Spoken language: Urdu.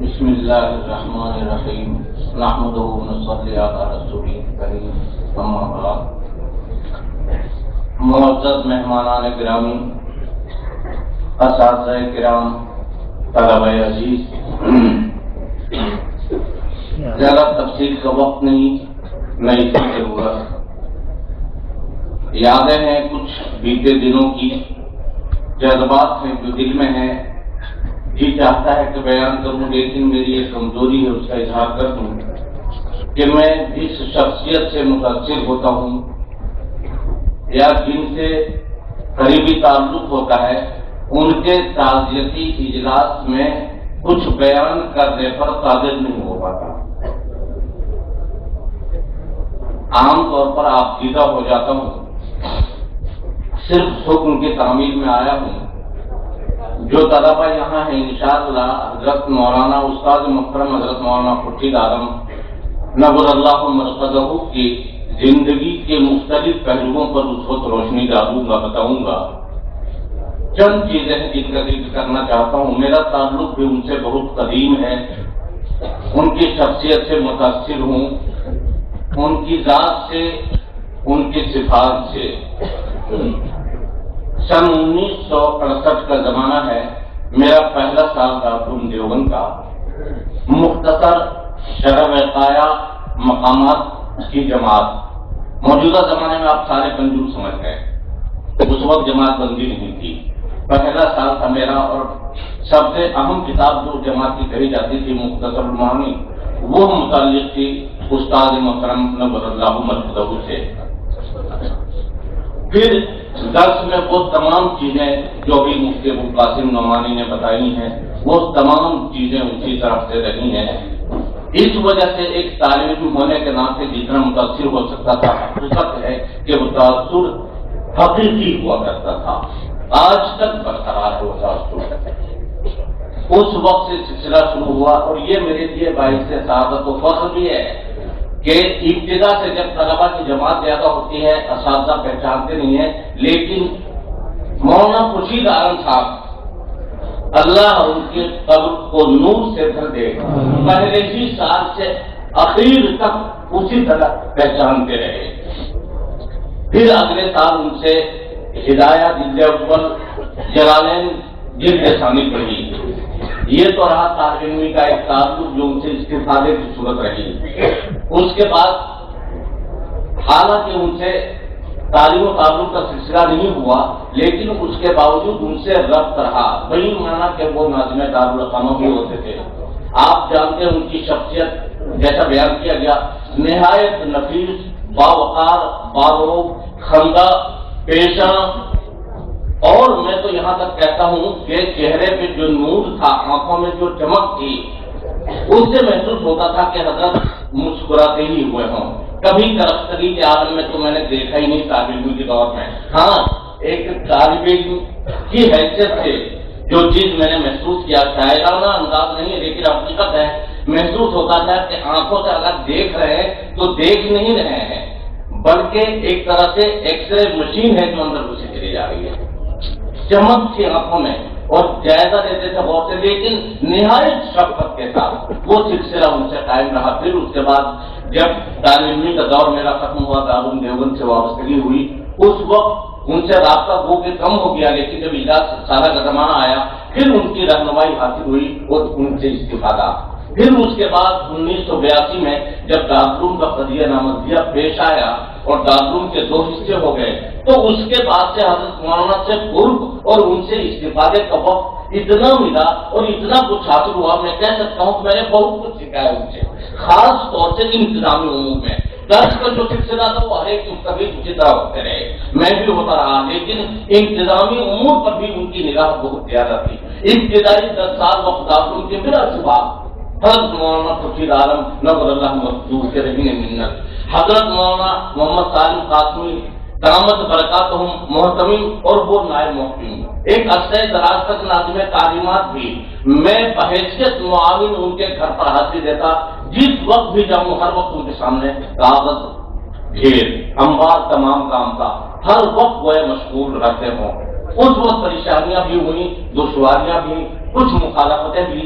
بسم اللہ الرحمن الرحیم نحمدہ ونصلی علی رسولہ الکریم اما بعد۔ معزز مہمانان گرامی، اساتذہ کرام، طلبہ عزیز، زیادہ تفصیل کا وقت نہیں، نہ اس کی ضرورت۔ یادیں ہیں کچھ بیتے دنوں کی، جذبات ہیں جو دل میں ہیں، جی چاہتا ہے کہ بیان کروں، لیکن میری یہ کمزوری ہے، اس کا اظہار کر دوں کہ میں جس شخصیت سے متاثر ہوتا ہوں یا جن سے قریبی تعلق ہوتا ہے، ان کے تعزیتی اجلاس میں کچھ بیان کرنے پر قادر نہیں ہو پاتا۔ عام طور پر آپ دیدہ ہو جاتا ہوں، صرف حکم کی تعمیل میں آیا ہوں۔ جو طلبہ یہاں ہیں انشاءاللہ حضرت مولانا استاد محترم حضرت مولانا خورشید عالم نور اللہ مرقدہ کی زندگی کے مختلف پہلوؤں پر اس وقت روشنی ڈالوں گا، بتاؤں گا۔ چند چیزیں ہیں جن کا ذکر کرنا چاہتا ہوں۔ میرا تعلق بھی ان سے بہت قدیم ہے، ان کی شخصیت سے متاثر ہوں، ان کی ذات سے، ان کی صفات سے۔ سن 1968 کا زمانہ ہے، میرا پہلا سال دارالعلوم دیوبند کا۔ مختصر شرح وقایہ مقامات کی جماعت، موجودہ زمانے میں آپ سارے کنجور سمجھ گئے، اس وقت جماعت بندی نہیں تھی۔ پہلا سال تھا میرا، اور سب سے اہم کتاب جو جماعت کی کہی جاتی تھی مختصر المعانی، وہ متعلق تھی استاد محترم نور اللہ مرقدہ سے۔ پھر درس میں وہ تمام چیزیں جو بھی مفتی ابو قاسم نعمانی نے بتائی ہیں، وہ تمام چیزیں اسی طرف سے رہی ہیں۔ اس وجہ سے ایک طالب علم ہونے کے نام سے جتنا متاثر ہو سکتا تھا، حقیقت ہے کہ وہ تاثر حقیقی ہوا کرتا تھا، آج تک برقرار ہے وہ تاثر۔ اس وقت سے سلسلہ شروع ہوا، اور یہ میرے لیے باعث سعادت و فخر بھی ہے کہ ابتدا سے جب طلبہ کی جماعت زیادہ ہوتی ہے، اساتذہ پہچانتے نہیں ہیں، لیکن مولانا خورشید عالم صاحب اللہ ان کے قبر کو نور سے بھر دے، پہلے ہی سال سے اخیر تک اسی طرح پہچانتے رہے۔ پھر اگلے سال ان سے ہدایہ جلد اول، جلالین جلد ثانی پڑھی۔ یہ تو رہا طالب علمی کا ایک تعلق جو ان سے استفادے کی صورت رہی۔ اس کے بعد حالانکہ ان سے تعلیم و تعلق کا سلسلہ نہیں ہوا، لیکن اس کے باوجود ان سے ربط رہا، وہی مانا کہ وہ ناظم دارالقامہ بھی ہوتے تھے۔ آپ جانتے ہیں ان کی شخصیت جیسا بیان کیا گیا، نہایت نفیس، باوقار، باروب، خندہ پیشہ، اور میں تو یہاں تک کہتا ہوں کہ چہرے پہ جو نور تھا، آنکھوں میں جو چمک تھی، اس سے محسوس ہوتا تھا کہ حضرت مسکراتے ہی ہوئے ہوں۔ کبھی درختگی کے عالم میں تو میں نے دیکھا ہی نہیں طالب علم کے دور میں۔ ہاں، ایک طالب علم کی حیثیت سے جو چیز میں نے محسوس کیا، شاعرانہ انداز نہیں ہے لیکن حقیقت ہے، محسوس ہوتا تھا کہ آنکھوں سے اگر دیکھ رہے ہیں تو دیکھ نہیں رہے ہیں، بلکہ ایک طرح سے ایکس رے مشین ہے جو اندر گھسی چلی جا رہی ہے۔ چمک تھی آنکھوں میں، اور جائزہ دیتے تھے غور سے، لیکن نہایت شفقت کے ساتھ وہ سلسلہ ان سے قائم رہا۔ پھر اس کے بعد جب طالب علمی کا دور میرا ختم ہوا، دارالعلوم دیوبند سے وابستگی ہوئی، اس وقت ان سے رابطہ وہ کہ کم ہو گیا، لیکن جب اجازت سالہ کا زمانہ آیا، پھر ان کی رہنمائی حاصل ہوئی اور ان سے استفادہ۔ پھر اس کے بعد 1982 میں جب دارالعلوم کا قضیہ نامزدیہ پیش آیا اور دارالعلوم کے دو حصے ہو گئے، تو اس کے بعد سے حضرت مولانا سے قرب اور ان سے استفادے کا وقت اتنا ملا اور اتنا کچھ حاصل ہوا، میں کہہ سکتا ہوں کہ میں نے بہت کچھ سیکھا ہے ان سے، خاص طور سے انتظامی امور میں۔ درس کا جو سلسلہ تھا وہ ہر ایک مستقبل اسی طرح ہوتے رہے، میں بھی ہوتا رہا، لیکن انتظامی امور پر بھی ان کی نگاہ بہت زیادہ تھی۔ ابتدائی 10 سال وقت دارالعلوم کے بلا شبہ حضرت مولانا خورشید عالم نور اللہ مرقدہ کے رہی منت، حضرت مولانا محمد سالم قاسمی دامت برکاتہم محتمم اور وہ نائب محتمم، ایک عرصہ دراز تک ناظم تعلیمات بھی، میں بحیثیت معاون ان کے گھر پر حاضری دیتا، جس وقت بھی جاؤں ہر وقت ان کے سامنے کاغذ ڈھیر انبار تمام کام کا، ہر وقت وہ مشغول رہتے ہوں۔ اس وقت پریشانیاں بھی ہوئی، دشواریاں بھی، کچھ مخالفتیں بھی،